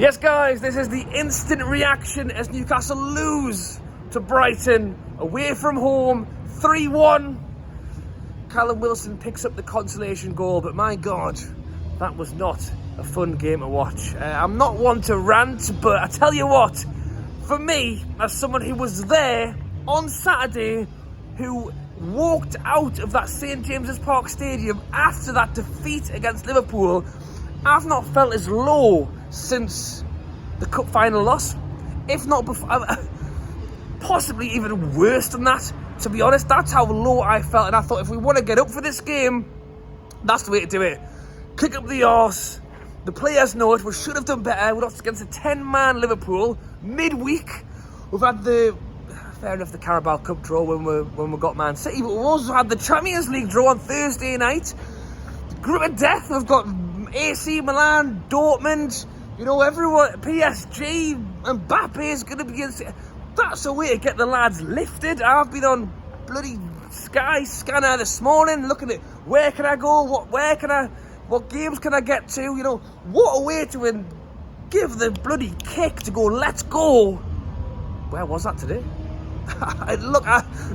Yes, guys, this is the instant reaction as Newcastle lose to Brighton away from home, 3-1. Callum Wilson picks up the consolation goal, but my God, that was not a fun game to watch. I'm not one to rant, but I tell you what, for me, as someone who was there on Saturday, who walked out of that St James's Park Stadium after that defeat against Liverpool, I've not felt as low since the cup final loss, if not before, possibly even worse than that, to be honest. That's how low I felt, and I thought if we want to get up for this game, that's the way to do it. Kick up the arse. The players know it. We should have done better. We're up against a 10-man Liverpool midweek. We've had fair enough, the Carabao Cup draw when we got Man City, but we've also had the Champions League draw on Thursday night. The group of death. We've got AC Milan, Dortmund, everyone, PSG, Mbappe is going to be in. That's a way to get the lads lifted. I've been on bloody Sky Scanner this morning looking at where can I go, what games can I get to, what a way to give the bloody kick to go, let's go. Where was that today? Look,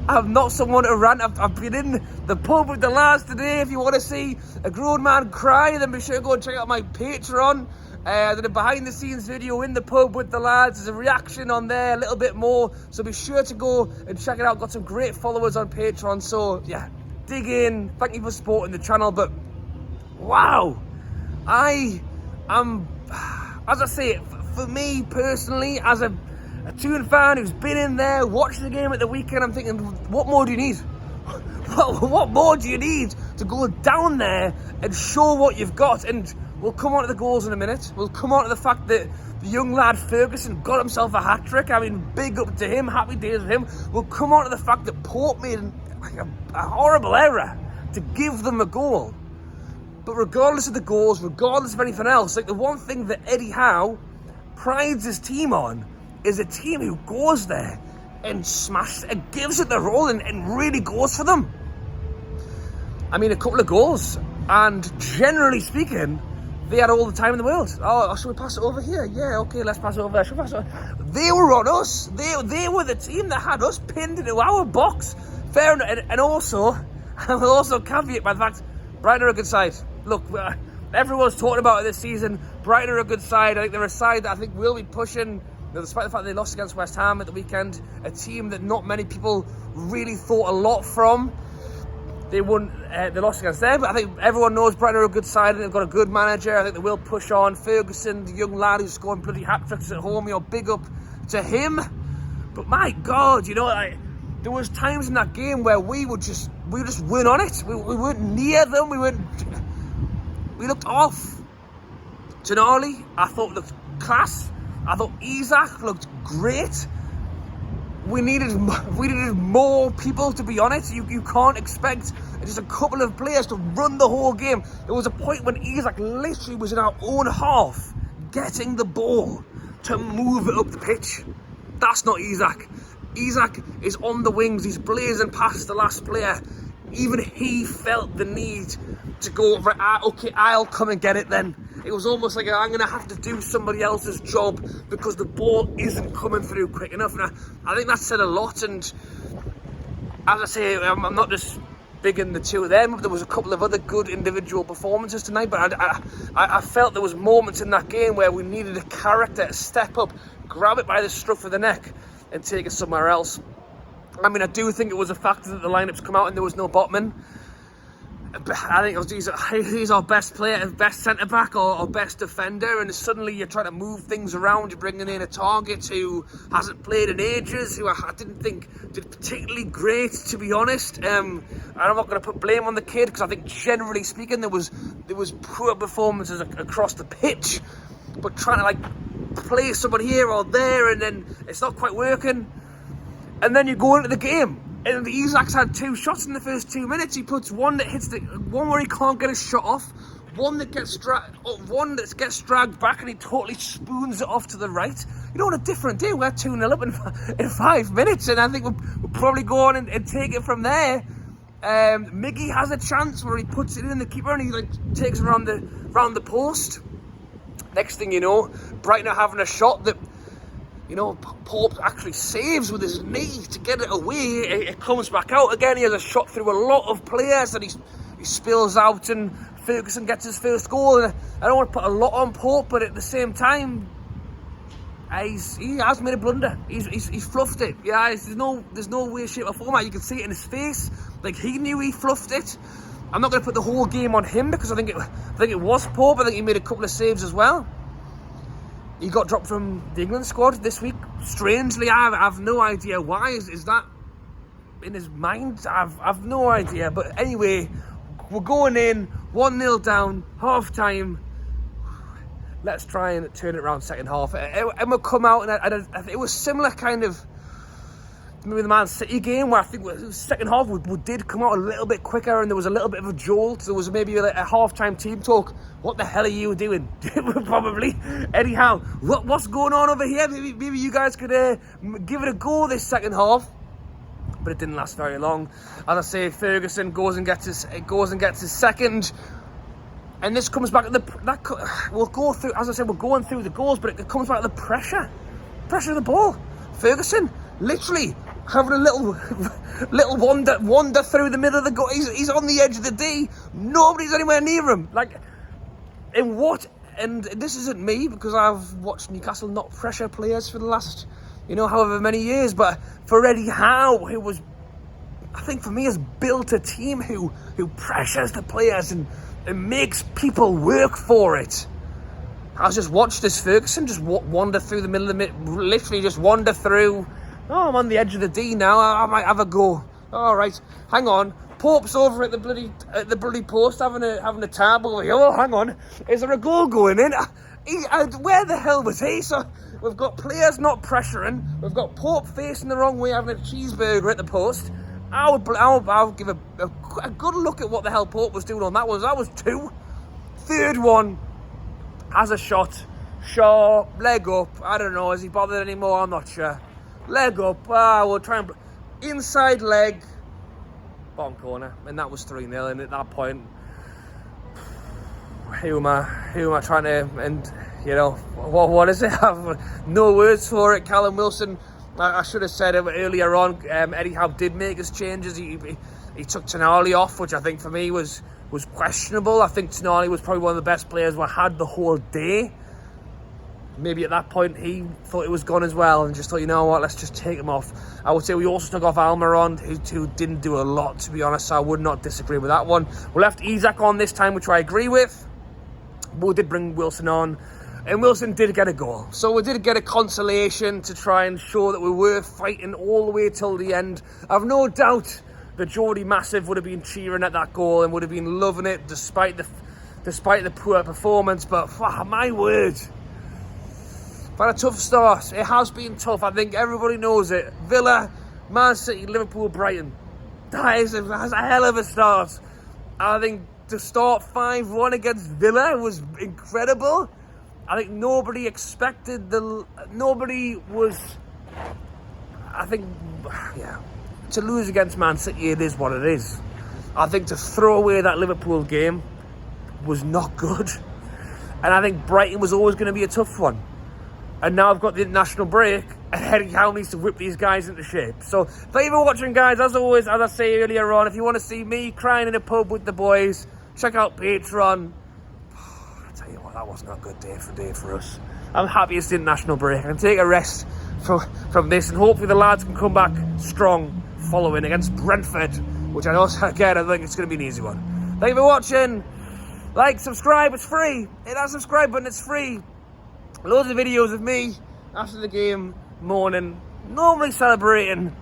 I'm not someone to rant. I've been in the pub with the lads today. If you want to see a grown man cry, then be sure to go and check out my Patreon. There's a behind the scenes video in the pub with the lads. There's a reaction on there, a little bit more. So be sure to go and check it out. Got some great followers on Patreon. So yeah, dig in. Thank you for supporting the channel. But wow, I am, as I say, for me personally, as a Toon fan who's been in there, watching the game at the weekend, I'm thinking, what more do you need? What more do you need to go down there and show what you've got? And we'll come on to the goals in a minute. We'll come on to the fact that the young lad Ferguson got himself a hat-trick. I mean, big up to him, happy days with him. We'll come on to the fact that Pope made a horrible error to give them a goal. But regardless of the goals, regardless of anything else, the one thing that Eddie Howe prides his team on is a team who goes there and smashes and gives it the roll and really goes for them. I mean, a couple of goals, and generally speaking, they had all the time in the world. Oh, should we pass it over here? Yeah, okay, let's pass it over there. Should we pass it over? They were on us. They were the team that had us pinned into our box. Fair enough. And also, I will also caveat by the fact, Brighton are a good side. Look, everyone's talking about it this season. Brighton are a good side. I think they're a side that I think will be pushing, despite the fact they lost against West Ham at the weekend, a team that not many people really thought a lot from. They won, they lost against them, but I think everyone knows Brighton are a good side and they've got a good manager. I think they will push on. Ferguson, the young lad who's scoring bloody hat-tricks at home, big up to him. But my God, there was times in that game where we just weren't on it. We weren't near them. We looked off. Tonali, I thought looked class. I thought Isak looked great. We needed more people to be on it. You can't expect just a couple of players to run the whole game. There was a point when Isak literally was in our own half, getting the ball to move it up the pitch. That's not Isak. Isak is on the wings. He's blazing past the last player. Even he felt the need to go, right, okay, I'll come and get it then. It was almost like I'm going to have to do somebody else's job because the ball isn't coming through quick enough. And I think that said a lot. And as I say, I'm not just big in the two of them. There was a couple of other good individual performances tonight. But I felt there was moments in that game where we needed a character to step up, grab it by the scruff of the neck and take it somewhere else. I mean, I do think it was a factor that the lineups come out and there was no Botman. I think he's our best player, best centre-back or best defender, and suddenly you're trying to move things around. You're bringing in a target who hasn't played in ages, who I didn't think did particularly great, to be honest. And I'm not going to put blame on the kid because I think generally speaking there was poor performances across the pitch, but trying to play someone here or there and then it's not quite working. And then you go into the game. And Isak's had 2 shots in the first 2 minutes. He puts one that hits one where he can't get his shot off, one that gets dragged back and he totally spoons it off to the right. On a different day, we're 2-0 up in 5 minutes, and I think we'll probably go on and take it from there. Miggy has a chance where he puts it in the keeper and he takes it around the post. Next thing you know, Brighton are having a shot that, you know, Pope actually saves with his knee to get it away. It comes back out again. He has a shot through a lot of players and he spills out, and Ferguson gets his first goal. And I don't want to put a lot on Pope, but at the same time, he has made a blunder. He's fluffed it. Yeah, there's no way, shape or form. You can see it in his face. Like, he knew he fluffed it. I'm not going to put the whole game on him because I think it was Pope. I think he made a couple of saves as well. He got dropped from the England squad this week. Strangely, I've no idea why. Is that in his mind? I've no idea. But anyway, we're going in 1-0 down, half time. Let's try and turn it around second half. And we'll come out, and it was similar kind of maybe the Man City game, where I think the second half we did come out a little bit quicker, and there was a little bit of a jolt. There was maybe a half-time team talk. What the hell are you doing? Probably. Anyhow, what's going on over here? Maybe you guys could give it a go this second half. But it didn't last very long. As I say, Ferguson goes and gets his second. And this comes back to we'll go through, as I said, we're going through the goals, but it comes back to the pressure of the ball. Ferguson literally having a little wander through the middle of the goal. He's on the edge of the D. Nobody's anywhere near him. Like, and this isn't me, because I've watched Newcastle not pressure players for the last, however many years. But for Eddie Howe, who was, I think for me, has built a team who pressures the players and makes people work for it. I just watched this Ferguson just wander through the middle of the literally just wander through. Oh, I'm on the edge of the D now. I might have a go. All right, hang on. Pope's over at the bloody post having a tab over here. Oh, hang on. Is there a goal going in? Where the hell was he? So we've got players not pressuring. We've got Pope facing the wrong way, having a cheeseburger at the post. I'll give a good look at what the hell Pope was doing on that one. That was 2. Third one has a shot. Shaw, leg up. I don't know. Is he bothered anymore? I'm not sure. Leg up. We'll try and inside leg. Bottom corner. And that was 3-0. And at that point, who am I trying to? And what is it? I have no words for it. Callum Wilson. I should have said it earlier on. Eddie Howe did make his changes. He took Tonali off, which I think for me was questionable. I think Tonali was probably one of the best players we had the whole day. Maybe at that point he thought it was gone as well, and just thought, you know what, let's just take him off. I would say we also took off Almiron, who didn't do a lot, to be honest. So I would not disagree with that one. We left Isak on this time, which I agree with. But we did bring Wilson on. And Wilson did get a goal. So we did get a consolation to try and show that we were fighting all the way till the end. I've no doubt that Jordy Massive would have been cheering at that goal and would have been loving it despite the poor performance. But my word, for a tough start. It has been tough. I think everybody knows it. Villa, Man City, Liverpool, Brighton. That's a hell of a start. I think to start 5-1 against Villa was incredible. I think nobody expected nobody was, I think, yeah, to lose against Man City, it is what it is. I think to throw away that Liverpool game was not good. And I think Brighton was always going to be a tough one. And now I've got the international break, and Eddie Howe needs to whip these guys into shape. So, thank you for watching, guys. As always, as I say earlier on, if you want to see me crying in a pub with the boys, check out Patreon. That wasn't a good day for us. I'm happy it's the international break. I can take a rest from this, and hopefully the lads can come back strong following against Brentford, which I also, again, I think it's going to be an easy one. Thank you for watching. Like, subscribe, it's free. Hit that subscribe button, it's free. Loads of videos of me after the game, mourning, normally celebrating,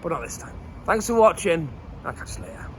but not this time. Thanks for watching. I'll catch you later.